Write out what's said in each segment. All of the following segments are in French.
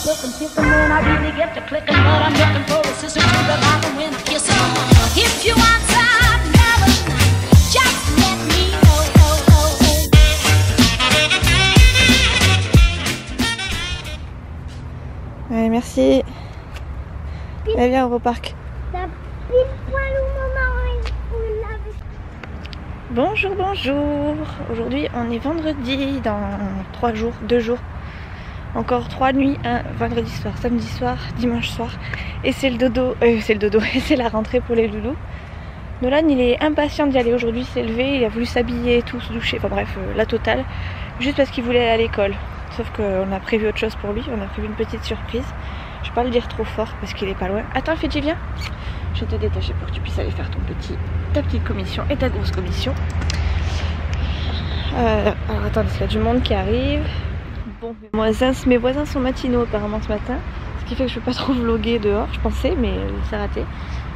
looking, picking when I really get to clicking, but I'm looking for a sister to revive and win a kiss. If you want some love, just let me know. Allez, merci. Allez, viens, on va au parc. T'as pile poil où maman l'avait. Bonjour, bonjour. Aujourd'hui, on est vendredi dans 3 jours, 2 jours. Encore 3 nuits, un vendredi soir, samedi soir, dimanche soir. Et c'est le dodo, et c'est la rentrée pour les loulous. Nolan, il est impatient d'y aller aujourd'hui, il s'est levé, il a voulu s'habiller, tout, se doucher, enfin bref, la totale. Juste parce qu'il voulait aller à l'école. Sauf qu'on a prévu autre chose pour lui, on a prévu une petite surprise. Je vais pas le dire trop fort parce qu'il est pas loin. Attends, Fidji, viens. Je vais te détacher pour que tu puisses aller faire ta petite commission et ta grosse commission. Alors attends, parce qu'il y a du monde qui arrive. Bon, mes voisins sont matinaux apparemment ce matin. Ce qui fait que je peux pas trop vlogger dehors, je pensais, mais c'est raté.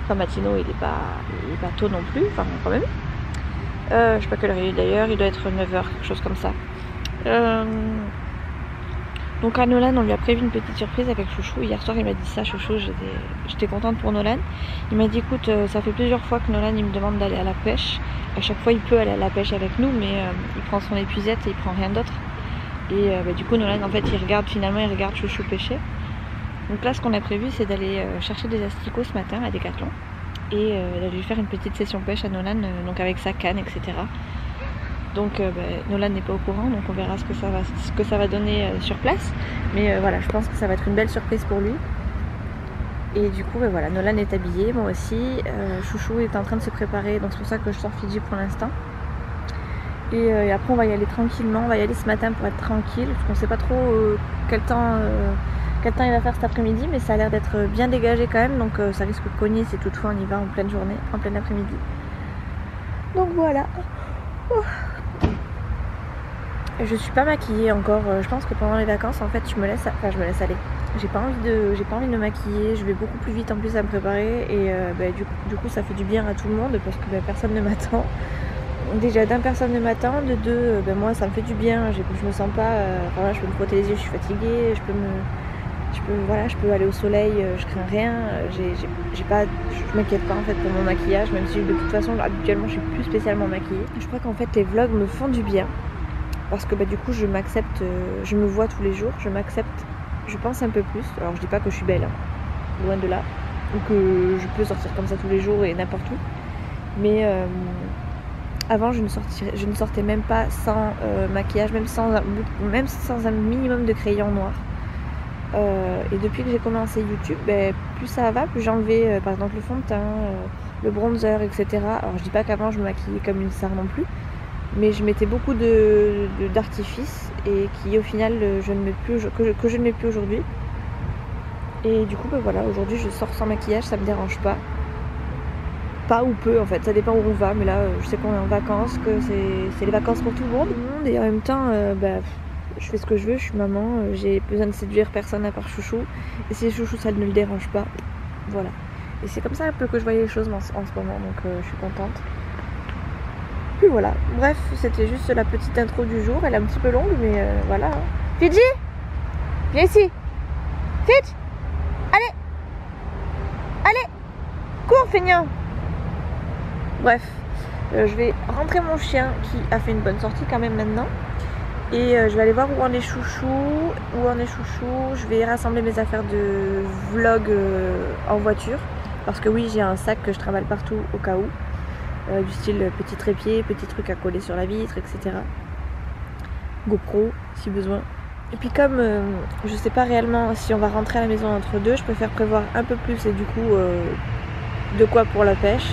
Enfin, matinaux, il est pas tôt non plus, enfin quand même. Je sais pas quelle heure il est d'ailleurs, il doit être 9h, quelque chose comme ça. Donc à Nolan, on lui a prévu une petite surprise avec Chouchou. Hier soir, il m'a dit ça, Chouchou, j'étais contente pour Nolan. Il m'a dit, écoute, ça fait plusieurs fois que Nolan il me demande d'aller à la pêche. À chaque fois, il peut aller à la pêche avec nous, mais il prend son épuisette et il prend rien d'autre. Et du coup, Nolan, en fait, il regarde Chouchou pêcher. Donc là, ce qu'on a prévu, c'est d'aller chercher des asticots ce matin à Decathlon. Et d'aller lui faire une petite session pêche à Nolan, donc avec sa canne, etc. Donc Nolan n'est pas au courant, donc on verra ce que ça va donner sur place. Mais voilà, je pense que ça va être une belle surprise pour lui. Et du coup, voilà, Nolan est habillé, moi aussi. Chouchou est en train de se préparer, donc c'est pour ça que je sors Fidji pour l'instant. Et après, on va y aller tranquillement. On va y aller ce matin pour être tranquille, parce qu'on ne sait pas trop quel temps il va faire cet après-midi, mais ça a l'air d'être bien dégagé quand même, donc ça risque de cogner si toutefois on y va en pleine journée, en plein après-midi. Donc voilà. Je suis pas maquillée encore, je pense que pendant les vacances en fait je me laisse aller. J'ai pas envie de me maquiller, je vais beaucoup plus vite en plus à me préparer et du coup ça fait du bien à tout le monde parce que personne ne m'attend. Déjà d'un, personne ne m'attend, de deux, moi ça me fait du bien, je me sens pas, je peux me frotter les yeux, je suis fatiguée, je peux aller au soleil, je crains rien, je m'inquiète pas en fait pour mon maquillage, même si de toute façon habituellement je suis plus spécialement maquillée. Je crois qu'en fait les vlogs me font du bien parce que du coup je m'accepte, je me vois tous les jours, je m'accepte, je pense un peu plus. Alors je dis pas que je suis belle, hein, loin de là, ou que je peux sortir comme ça tous les jours et n'importe où, mais avant je ne sortais même pas sans maquillage, même sans un minimum de crayon noir. Et depuis que j'ai commencé YouTube, plus ça va, plus j'ai enlevé par exemple le fond de teint, le bronzer, etc. Alors je dis pas qu'avant je me maquillais comme une star non plus, mais je mettais beaucoup d'artifices et qui au final je ne mets plus, que je ne mets plus aujourd'hui. Et du coup voilà, aujourd'hui je sors sans maquillage, ça me dérange pas. Pas ou peu en fait, ça dépend où on va, mais là je sais qu'on est en vacances, que c'est les vacances pour tout le monde. Et en même temps, je fais ce que je veux, je suis maman, j'ai besoin de séduire personne à part Chouchou. Et si Chouchou ça ne le dérange pas, voilà. Et c'est comme ça un peu que je voyais les choses en ce moment, donc je suis contente. Puis voilà, bref, c'était juste la petite intro du jour, elle est un petit peu longue, mais voilà. Fidji, viens ici. Fidji, allez, cours feignant. Bref, je vais rentrer mon chien qui a fait une bonne sortie quand même maintenant. Et je vais aller voir où en est Chouchou. Je vais rassembler mes affaires de vlog en voiture. Parce que oui, j'ai un sac que je trimballe partout au cas où. Du style petit trépied, petit truc à coller sur la vitre, etc. GoPro si besoin. Et puis comme je sais pas réellement si on va rentrer à la maison entre deux, je préfère prévoir un peu plus et du coup de quoi pour la pêche.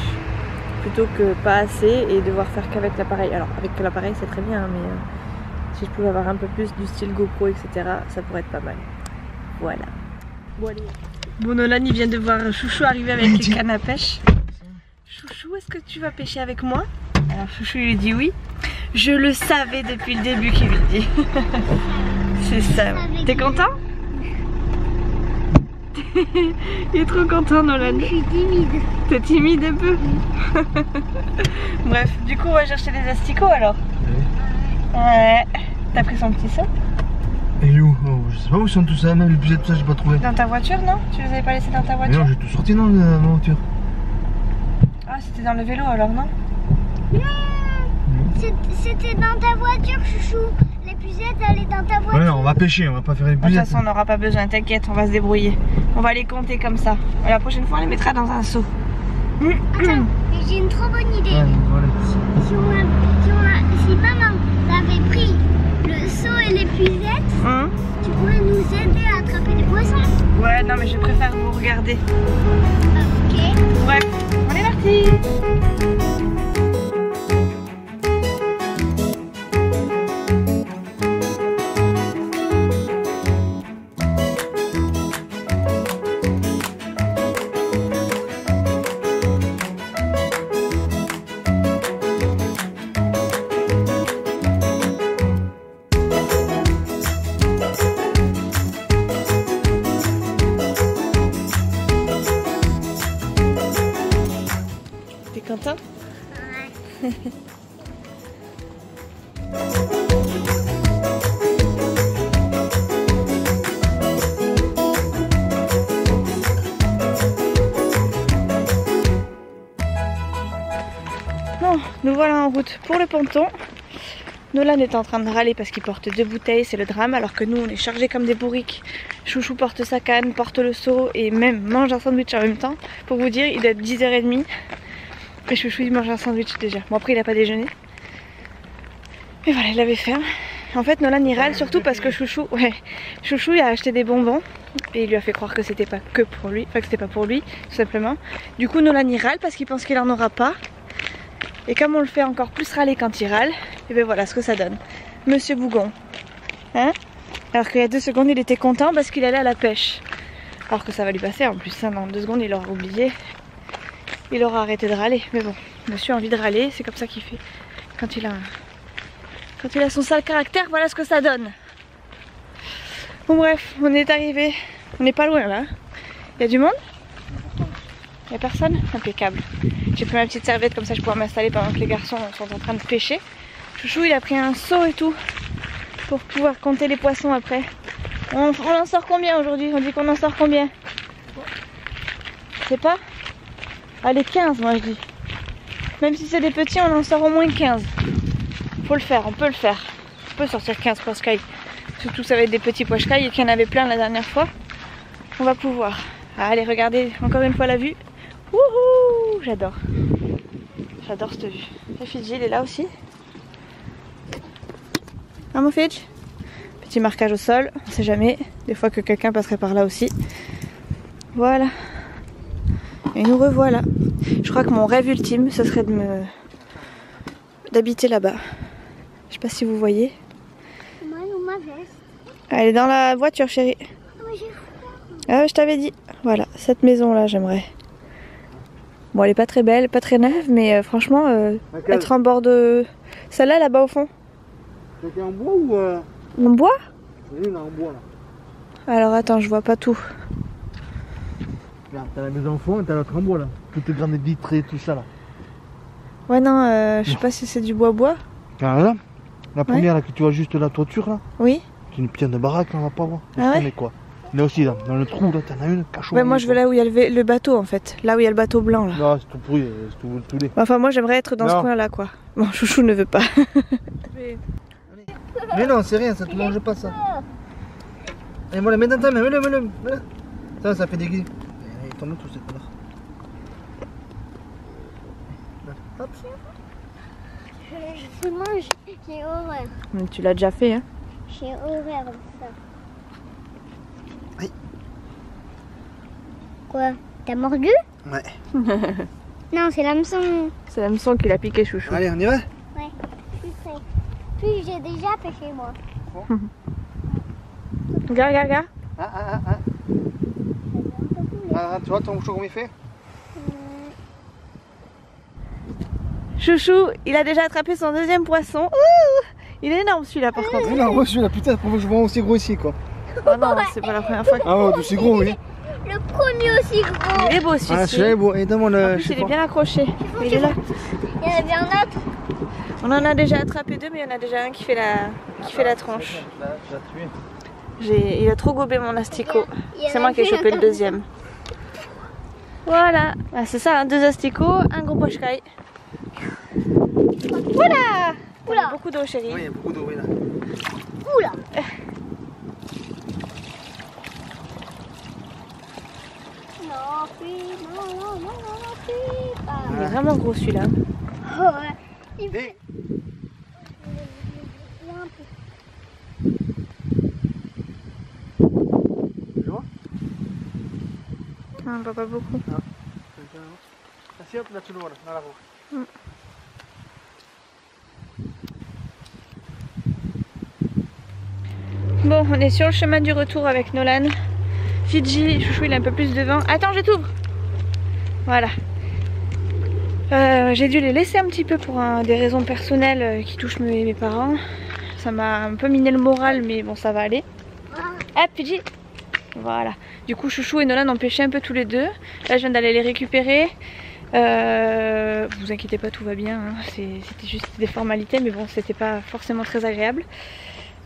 Plutôt que pas assez et devoir faire qu'avec l'appareil. Alors avec l'appareil c'est très bien, mais si je pouvais avoir un peu plus du style GoPro, etc., ça pourrait être pas mal. Voilà. Bon, Nolan il vient de voir Chouchou arriver avec les cannes à pêche. Chouchou, est-ce que tu vas pêcher avec moi? Alors Chouchou lui dit oui. Je le savais depuis le début qu'il lui dit. C'est ça. T'es content? Il est trop content Nolan. Je suis timide. T'es timide un peu? Bref, du coup on va chercher des asticots alors. Ouais. T'as pris son petit seau? Et où? Oh, je sais pas où ils sont tous ça, même les pucettes, tout ça, j'ai pas trouvé. Dans ta voiture, non? Tu les avais pas laissés dans ta Mais voiture? non, j'ai tout sorti dans ma voiture. Ah, c'était dans le vélo alors, non? C'était dans ta voiture, chouchou. Les pucettes, elles sont dans ta voiture. Ouais, non, on va pêcher, on va pas faire les De toute pucettes. façon, on n'aura pas besoin, t'inquiète, on va se débrouiller. On va les compter comme ça. Et la prochaine fois, on les mettra dans un seau. Attends, j'ai une trop bonne idée. Ouais, voilà. Si maman avait pris le seau et les pucettes, tu pourrais nous aider à attraper des poissons. Ouais, non, mais je préfère vous regarder. Ok. Bref, on est parti. T'es content? Ouais. Bon, nous voilà en route pour le ponton. Nolan est en train de râler parce qu'il porte 2 bouteilles, c'est le drame, alors que nous on est chargés comme des bourriques. Chouchou porte sa canne, porte le seau et même mange un sandwich en même temps. Pour vous dire, il doit être 10h30 et Chouchou il mange un sandwich déjà. Bon après il a pas déjeuné. Mais voilà, il avait faim. En fait Nolan il râle surtout parce que Chouchou il a acheté des bonbons et il lui a fait croire que c'était pas que pour lui, enfin que c'était pas pour lui tout simplement. Du coup Nolan il râle parce qu'il pense qu'il en aura pas. Et comme on le fait encore plus râler quand il râle, et bien voilà ce que ça donne. Monsieur Bougon. Hein? Alors qu'il y a 2 secondes, il était content parce qu'il allait à la pêche. Alors que ça va lui passer en plus. Hein, dans 2 secondes, il aura oublié. Il aura arrêté de râler. Mais bon, monsieur a envie de râler, c'est comme ça qu'il fait. Quand il a son sale caractère, voilà ce que ça donne. Bon bref, on est arrivé. On n'est pas loin là. Il y a du monde? Il n'y a personne? Impeccable. J'ai pris ma petite serviette comme ça je pourrais m'installer pendant que les garçons sont en train de pêcher. Chouchou il a pris un seau et tout pour pouvoir compter les poissons après. On en sort combien aujourd'hui? On dit qu'on en sort combien? Je sais pas. Allez 15 moi je dis. Même si c'est des petits on en sort au moins 15. Faut le faire, on peut le faire. On peut sortir 15 poiscailles. Surtout ça va être des petits poiscailles et qu'il y en avait plein la dernière fois. On va pouvoir. Allez regardez encore une fois la vue. Wouhou, j'adore. J'adore cette vue. Le Fidji, il est là aussi. Ah mon Fidji. Petit marquage au sol, on sait jamais. Des fois que quelqu'un passerait par là aussi. Voilà. Et nous revoilà. Je crois que mon rêve ultime, ce serait d'habiter là-bas. Je sais pas si vous voyez. Moi, ma veste. Elle est dans la voiture, chérie. Moi, j'ai froid. Ah, je t'avais dit. Voilà, cette maison-là, j'aimerais. Bon, elle est pas très belle, pas très neuve, mais franchement, être en bord de... Celle-là, là-bas au fond. C'est en bois ou En bois? Oui, là en bois là. Alors attends, je vois pas tout. Regarde, t'as la maison au fond et t'as l'autre en bois là. Toutes les grandes vitrées, tout ça là. Ouais, non, je sais pas si c'est du bois-bois. Ah là, la première là que tu vois juste la toiture là, Oui. c'est une pierre de baraque, on va pas voir. Ah ouais? Mais quoi. Là aussi, là, dans le trou, là, t'en as une, cachot. Ouais, moi je veux là où il y a le bateau en fait. Là où il y a le bateau blanc là. Non, c'est tout pourri, c'est tout laid. Enfin, moi j'aimerais être dans ce Non. coin-là quoi. Bon, Chouchou ne veut pas. Mais non, c'est rien, ça te mange pas ça. Et voilà, mets dans ta main, mets-le. Ça fait des guillemets. Il tombe tout c'est là. Hop. Justement, j'ai horreur. Tu l'as déjà fait, hein. J'ai horreur de ça. Aïe. Quoi? T'as mordu? Ouais. Non, c'est l'hameçon. C'est l'hameçon qui l'a piqué, Chouchou. Allez, on y va? Ouais, je suis prêt. Puis j'ai déjà pêché moi. Regarde. Tu vois ton mouchoir comme il fait? Chouchou, il a déjà attrapé son 2e poisson. Ouh, il est énorme celui-là par contre. Mais non, moi celui-là, putain, je vois aussi gros ici quoi. Oh non, c'est pas la première fois. Ah ouais, c'est gros, oui. Le premier aussi gros. Il est beau Ah, celui-ci. celui-là est beau. Et donne-moi le. En plus, il est bien accroché. Il est là. Il y en avait un autre. On en a déjà attrapé 2, mais il y en a déjà un qui fait la tronche. Là, j'ai tué. Il a trop gobé mon asticot. C'est moi qui ai chopé le deuxième. Voilà, ah, c'est ça, hein, 2 asticots, un gros poche-caille. Voilà. Il y a beaucoup d'eau chérie. Oui, il y a beaucoup d'eau, oui là. Oula. Non, Il est vraiment gros celui-là. Il Et... Tu vois? On ne voit pas beaucoup. Así, hop, là tu le vois là, dans la roue. Bon, on est sur le chemin du retour avec Nolan. Fidji, Chouchou il a un peu plus de vent. Attends, je t'ouvre. Voilà. J'ai dû les laisser un petit peu pour des raisons personnelles qui touchent mes parents. Ça m'a un peu miné le moral, mais bon, ça va aller. Hop, Fidji. Voilà. Du coup, Chouchou et Nolan ont pêché un peu tous les deux. Là, je viens d'aller les récupérer. Vous inquiétez pas, tout va bien. Hein. C'était juste des formalités, mais bon, c'était pas forcément très agréable.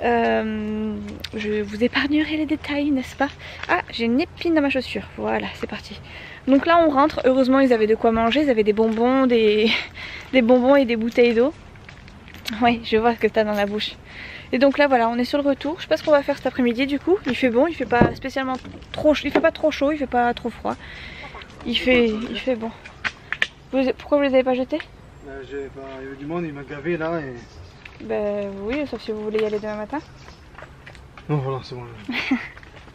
Je vous épargnerai les détails, n'est-ce pas? Ah, j'ai une épine dans ma chaussure. Voilà, c'est parti. Donc là, on rentre. Heureusement, ils avaient de quoi manger. Ils avaient des bonbons, des bonbons et des bouteilles d'eau. Oui, je vois ce que t'as dans la bouche. Et donc là, voilà, on est sur le retour. Je sais pas ce qu'on va faire cet après-midi. Du coup, il fait bon. Il fait pas spécialement trop chaud. Il fait pas trop chaud. Il fait pas trop froid. Il fait bon. Pourquoi vous les avez pas jetés? Il y avait du monde, il m'a gavé là et... Ben oui, sauf si vous voulez y aller demain matin. Non, voilà, c'est bon.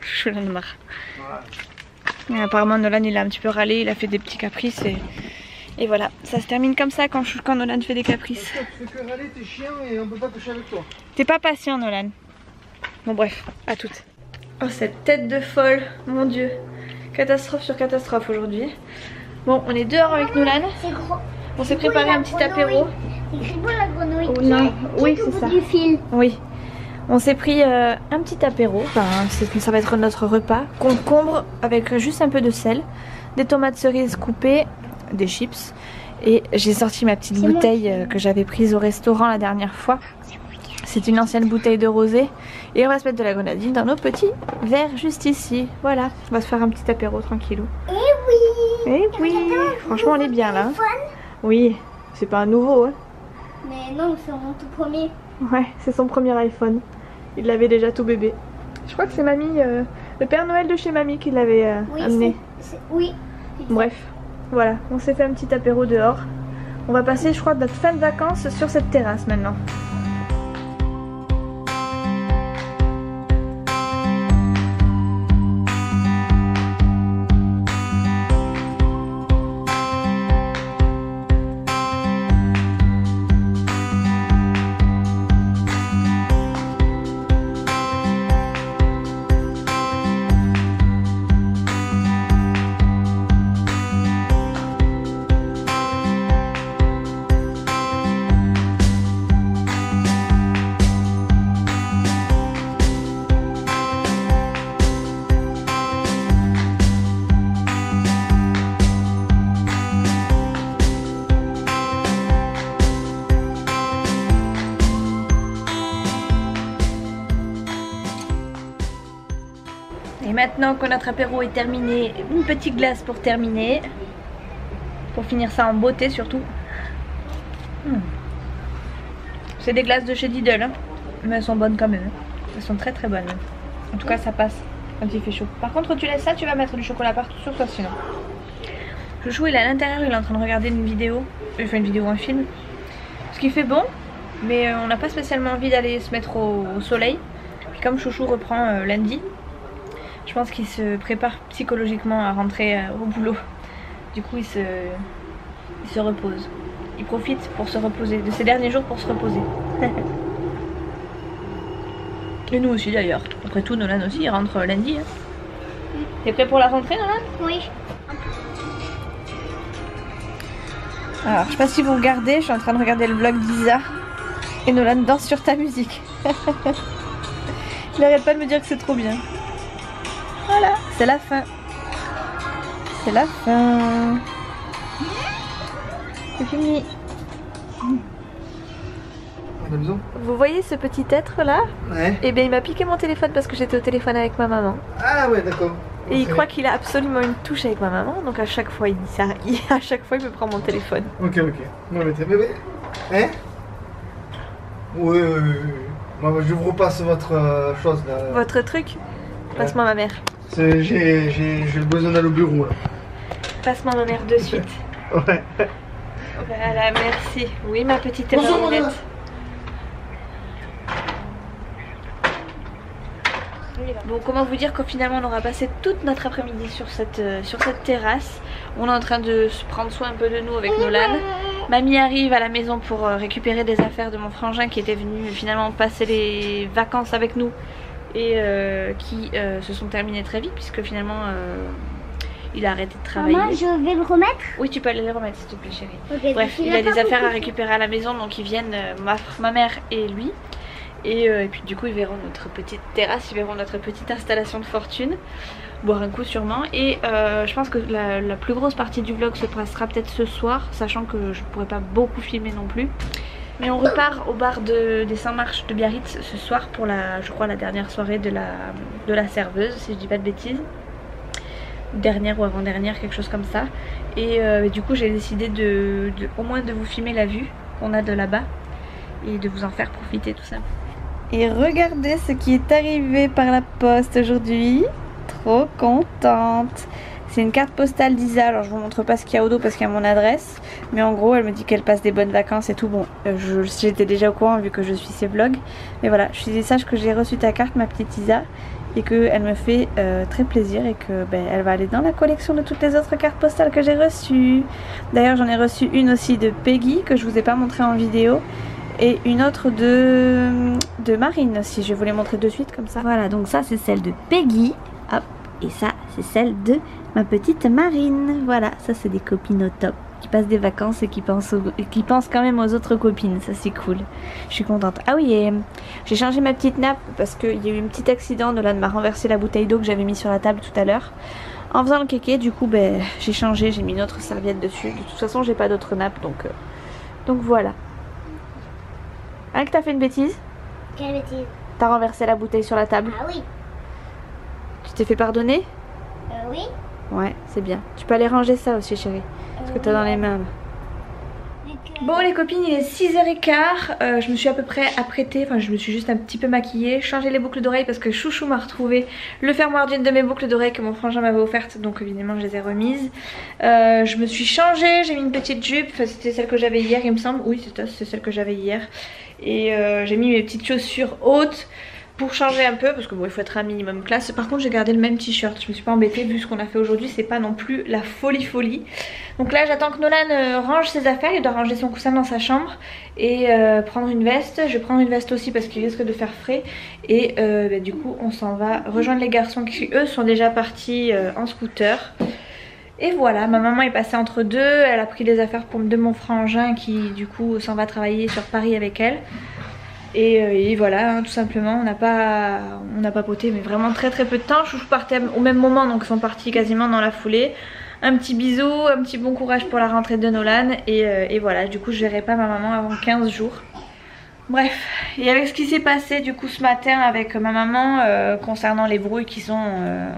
Je l'en ai marre. Voilà. Apparemment, Nolan il a un petit peu râlé, il a fait des petits caprices et voilà. Ça se termine comme ça quand Nolan fait des caprices. Tu fais que râler, t'es chiant et on peut pas pêcher avec toi. T'es pas patient, Nolan. Bon, bref, à toutes. Oh, cette tête de folle, mon dieu. Catastrophe sur catastrophe aujourd'hui. Bon, on est dehors avec Nolan. C'est gros. On s'est préparé un petit apéro. C'est Gribo la grenouille. Oh, non. Oui, c'est ça. Du fil. Oui. On s'est pris un petit apéro. Enfin, ça va être notre repas. Concombre avec juste un peu de sel, des tomates cerises coupées, des chips. Et j'ai sorti ma petite bouteille que j'avais prise au restaurant la dernière fois. C'est une ancienne bouteille de rosé. Et on va se mettre de la grenadine dans nos petits verres juste ici. Voilà. On va se faire un petit apéro tranquillou. Eh oui. Eh oui. Franchement, on est bien là. Oui. C'est pas un nouveau, hein. Mais non, c'est mon tout premier. Ouais, c'est son premier iPhone. Il l'avait déjà tout bébé. Je crois que c'est mamie, le Père Noël de chez mamie qui l'avait amené. Oui. Bref, voilà, on s'est fait un petit apéro dehors. On va passer, je crois, notre fin de vacances sur cette terrasse maintenant. Et maintenant que notre apéro est terminé, une petite glace pour terminer. Pour finir ça en beauté surtout. C'est des glaces de chez Lidl, hein, mais elles sont bonnes quand même. Elles sont très très bonnes. En tout cas ça passe quand il fait chaud. Par contre tu laisses ça, tu vas mettre du chocolat partout sur toi sinon. Chouchou il est à l'intérieur, il est en train de regarder une vidéo. Un film. Ce qui fait bon, mais on n'a pas spécialement envie d'aller se mettre au soleil. Puis comme Chouchou reprend lundi, je pense qu'il se prépare psychologiquement à rentrer au boulot. Du coup il se repose. Il profite pour se reposer, de ces derniers jours pour se reposer. Et nous aussi d'ailleurs. Après tout Nolan aussi il rentre lundi. Hein. T'es prêt pour la rentrée Nolan? Oui. Alors je sais pas si vous regardez, je suis en train de regarder le vlog d'Isa. Et Nolan danse sur ta musique. Il arrête pas de me dire que c'est trop bien. Voilà, c'est la fin. C'est la fin. C'est fini. à la maison. Vous voyez ce petit être là? Ouais. Et bien il m'a piqué mon téléphone parce que j'étais au téléphone avec ma maman. Ah ouais, d'accord. Et il croit qu'il a absolument une touche avec ma maman, donc à chaque fois il dit ça, à chaque fois il me prend mon téléphone. Ok. Non mais bébé. Hein? Oui. Moi je vous repasse votre chose là. Votre truc? Passe-moi ma mère. J'ai le besoin d'aller au bureau là. Passe-moi ma mère de suite. Ouais. Voilà, merci. Oui, ma petite Bonjour, marionnette. madame. Bon, comment vous dire qu'au finalement on aura passé toute notre après-midi sur cette terrasse. On est en train de se prendre soin un peu de nous avec Nolan. Mamie arrive à la maison pour récupérer des affaires de mon frangin qui était venu finalement passer les vacances avec nous et qui se sont terminées très vite puisque finalement il a arrêté de travailler. Maman, je vais le remettre. Oui, tu peux aller les remettre s'il te plaît chérie. Okay, bref, il a des affaires à récupérer à la maison donc ils viennent, ma mère et lui. Et puis du coup ils verront notre petite terrasse, ils verront notre petite installation de fortune, boire un coup sûrement. Et je pense que la plus grosse partie du vlog se passera peut-être ce soir, sachant que je pourrais pas beaucoup filmer non plus. Mais on repart au bar des Saint-Marche de Biarritz ce soir pour je crois la dernière soirée de la serveuse, si je dis pas de bêtises. Dernière ou avant-dernière, quelque chose comme ça. Et du coup j'ai décidé au moins de vous filmer la vue qu'on a de là-bas et de vous en faire profiter tout ça. Et regardez ce qui est arrivé par la poste aujourd'hui. Trop contente. C'est une carte postale d'Isa. Alors je vous montre pas ce qu'il y a au dos parce qu'il y a mon adresse. Mais en gros elle me dit qu'elle passe des bonnes vacances et tout. Bon j'étais déjà au courant vu que je suis ses vlogs. Mais voilà, je suis sache que j'ai reçu ta carte ma petite Isa. Et qu'elle me fait très plaisir et que elle va aller dans la collection de toutes les autres cartes postales que j'ai reçues. D'ailleurs j'en ai reçu une aussi de Peggy que je vous ai pas montré en vidéo. Et une autre de Marine aussi, je vais vous les montrer de suite comme ça. Voilà, donc ça c'est celle de Peggy, hop, et ça c'est celle de ma petite Marine. Voilà, ça c'est des copines au top, qui passent des vacances et qui pensent quand même aux autres copines, ça c'est cool. Je suis contente. Ah oui, et j'ai changé ma petite nappe parce qu'il y a eu un petit accident, Nolan m'a renversé la bouteille d'eau que j'avais mis sur la table tout à l'heure. En faisant le kéké, du coup j'ai changé, j'ai mis une autre serviette dessus. De toute façon j'ai pas d'autre nappe, donc voilà. Hein, que t'as fait une bêtise? Quelle bêtise? T'as renversé la bouteille sur la table. Ah oui. Tu t'es fait pardonner? Oui. Ouais, c'est bien. Tu peux aller ranger ça aussi chérie. Parce que t'as dans les mains là. Bon les copines, il est 6h15, je me suis à peu près apprêtée, enfin je me suis juste un petit peu maquillée, changé les boucles d'oreilles parce que Chouchou m'a retrouvé le fermoir d'une de mes boucles d'oreilles que mon frangin m'avait offerte, donc évidemment je les ai remises. Je me suis changée, j'ai mis une petite jupe, enfin c'était celle que j'avais hier il me semble, oui c'est celle que j'avais hier. Et j'ai mis mes petites chaussures hautes pour changer un peu parce que bon il faut être un minimum classe. Par contre j'ai gardé le même t-shirt, je me suis pas embêtée vu ce qu'on a fait aujourd'hui, c'est pas non plus la folie. Donc là j'attends que Nolan range ses affaires, il doit ranger son coussin dans sa chambre et prendre une veste. Je vais prendre une veste aussi parce qu'il risque de faire frais. Et du coup on s'en va rejoindre les garçons qui eux sont déjà partis en scooter. Et voilà, ma maman est passée entre deux, elle a pris les affaires de mon frangin qui du coup s'en va travailler sur Paris avec elle. Et voilà, hein, tout simplement, on n'a pas poté mais vraiment très peu de temps. Chouchou partait au même moment donc ils sont partis quasiment dans la foulée. Un petit bisou, un petit bon courage pour la rentrée de Nolan et voilà, du coup je verrai pas ma maman avant 15 jours. Bref, et avec ce qui s'est passé du coup ce matin avec ma maman concernant les brouilles qui sont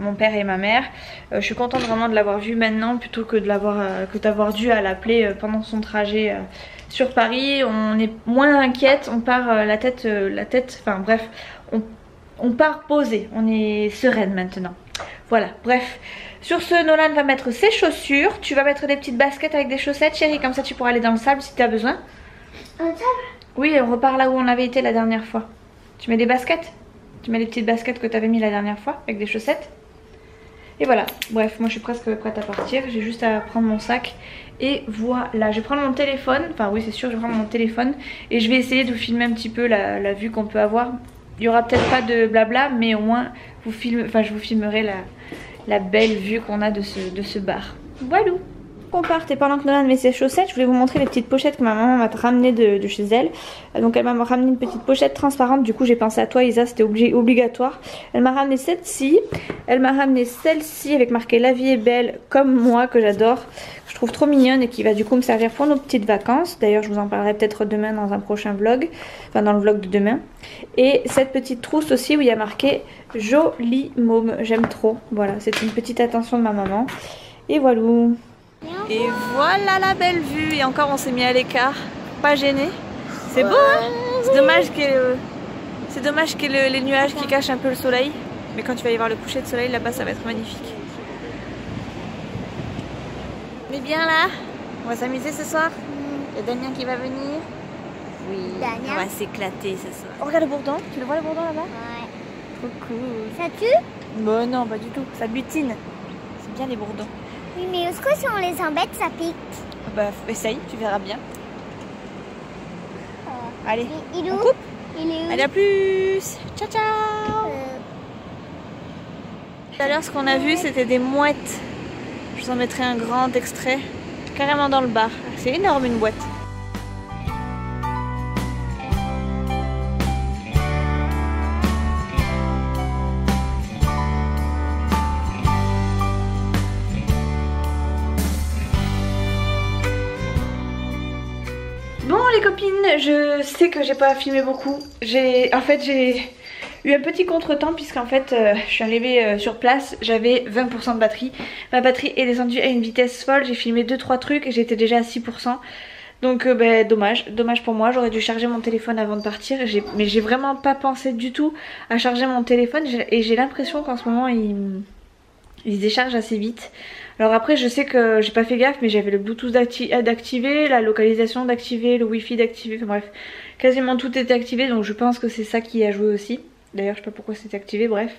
mon père et ma mère, je suis contente vraiment de l'avoir vue maintenant plutôt que d'avoir dû à l'appeler pendant son trajet sur Paris. On est moins inquiète, on part la tête, enfin bref, on part posée, on est sereine maintenant. Voilà, bref. Sur ce, Nolan va mettre ses chaussures, tu vas mettre des petites baskets avec des chaussettes chérie, comme ça tu pourras aller dans le sable si tu as besoin. Dans le sable? Oui, on repart là où on avait été la dernière fois. Tu mets des baskets? Tu mets les petites baskets que tu avais mis la dernière fois avec des chaussettes. Et voilà, bref, moi je suis presque prête à partir. J'ai juste à prendre mon sac. Et voilà, je vais prendre mon téléphone. Enfin oui c'est sûr, je vais prendre mon téléphone. Et je vais essayer de vous filmer un petit peu la vue qu'on peut avoir. Il n'y aura peut-être pas de blabla, mais au moins je vous filmerai la belle vue qu'on a de ce bar. Voilà. On part et pendant que Nolan met ses chaussettes, je voulais vous montrer les petites pochettes que ma maman m'a ramenées de chez elle. Donc elle m'a ramené une petite pochette transparente, du coup j'ai pensé à toi Isa, c'était obligatoire. Elle m'a ramené cette-ci, elle m'a ramené celle-ci avec marqué La vie est belle comme moi, que j'adore. Je trouve trop mignonne et qui va du coup me servir pour nos petites vacances. D'ailleurs je vous en parlerai peut-être demain dans un prochain vlog, enfin dans le vlog de demain. Et cette petite trousse aussi où il y a marqué Jolie Môme, j'aime trop. Voilà, c'est une petite attention de ma maman. Et voilà. Et voilà la belle vue. Et encore on s'est mis à l'écart, pas gêné. C'est beau hein. C'est dommage qu'il y ait les nuages qui cachent un peu le soleil. Mais quand tu vas y voir le coucher de soleil là-bas, ça va être magnifique. On est bien là? On va s'amuser ce soir? Il y a Damien qui va venir? Oui, Damien. On va s'éclater ce soir. Oh, regarde le bourdon, tu le vois le bourdon là-bas? Ouais. Trop cool. Ça tue? Bon non, pas du tout, ça butine. C'est bien les bourdons. Oui, mais est-ce que si on les embête, ça pique? Bah essaye, tu verras bien. Allez, il est on où? coupe? Il est où? Allez, à plus. Ciao, ciao. Tout à l'heure, ce qu'on a vu, c'était des mouettes. Je vous en mettrai un grand extrait, carrément dans le bar. C'est énorme une boîte. Bon les copines, je sais que j'ai pas filmé beaucoup. En fait j'ai eu un petit contretemps puisqu'en fait je suis arrivée sur place, j'avais 20% de batterie. Ma batterie est descendue à une vitesse folle, j'ai filmé 2-3 trucs et j'étais déjà à 6%. Donc dommage pour moi, j'aurais dû charger mon téléphone avant de partir. Mais j'ai vraiment pas pensé du tout à charger mon téléphone et j'ai l'impression qu'en ce moment il se décharge assez vite. Alors après je sais que j'ai pas fait gaffe mais j'avais le Bluetooth d'activer, la localisation d'activer, le Wi-Fi d'activer, enfin bref, quasiment tout était activé donc je pense que c'est ça qui a joué aussi. D'ailleurs je sais pas pourquoi c'était activé, bref.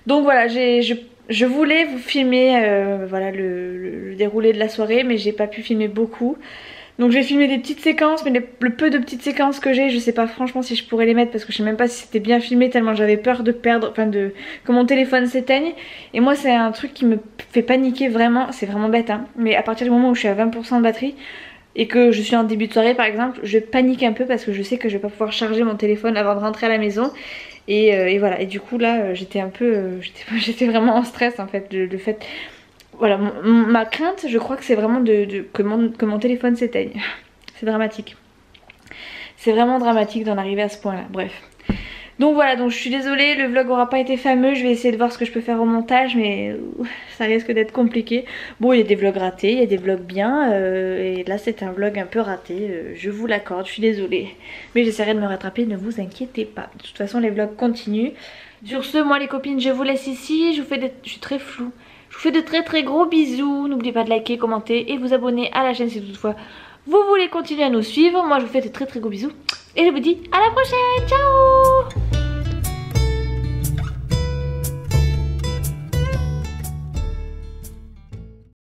Donc voilà, je voulais vous filmer voilà, le déroulé de la soirée mais j'ai pas pu filmer beaucoup. Donc j'ai filmé des petites séquences mais le peu de petites séquences que j'ai, je sais pas franchement si je pourrais les mettre parce que je sais même pas si c'était bien filmé tellement j'avais peur de perdre, enfin que mon téléphone s'éteigne. Et moi c'est un truc qui me fait paniquer vraiment, c'est vraiment bête hein. Mais à partir du moment où je suis à 20% de batterie et que je suis en début de soirée par exemple, je panique un peu parce que je sais que je vais pas pouvoir charger mon téléphone avant de rentrer à la maison. Et voilà, et du coup là j'étais un peu, j'étais vraiment en stress en fait, le fait... Voilà, ma crainte, je crois que c'est vraiment que mon téléphone s'éteigne. C'est dramatique. C'est vraiment dramatique d'en arriver à ce point là, bref. Donc voilà, donc je suis désolée, le vlog aura pas été fameux. Je vais essayer de voir ce que je peux faire au montage, mais ça risque d'être compliqué. Bon, il y a des vlogs ratés, il y a des vlogs bien, et là c'est un vlog un peu raté, je vous l'accorde, je suis désolée. Mais j'essaierai de me rattraper, ne vous inquiétez pas. De toute façon les vlogs continuent. Sur ce, moi les copines, je vous laisse ici, je suis très floue. Je vous fais de très gros bisous, n'oubliez pas de liker, commenter et vous abonner à la chaîne si toutefois vous voulez continuer à nous suivre. Moi je vous fais de très gros bisous et je vous dis à la prochaine, ciao.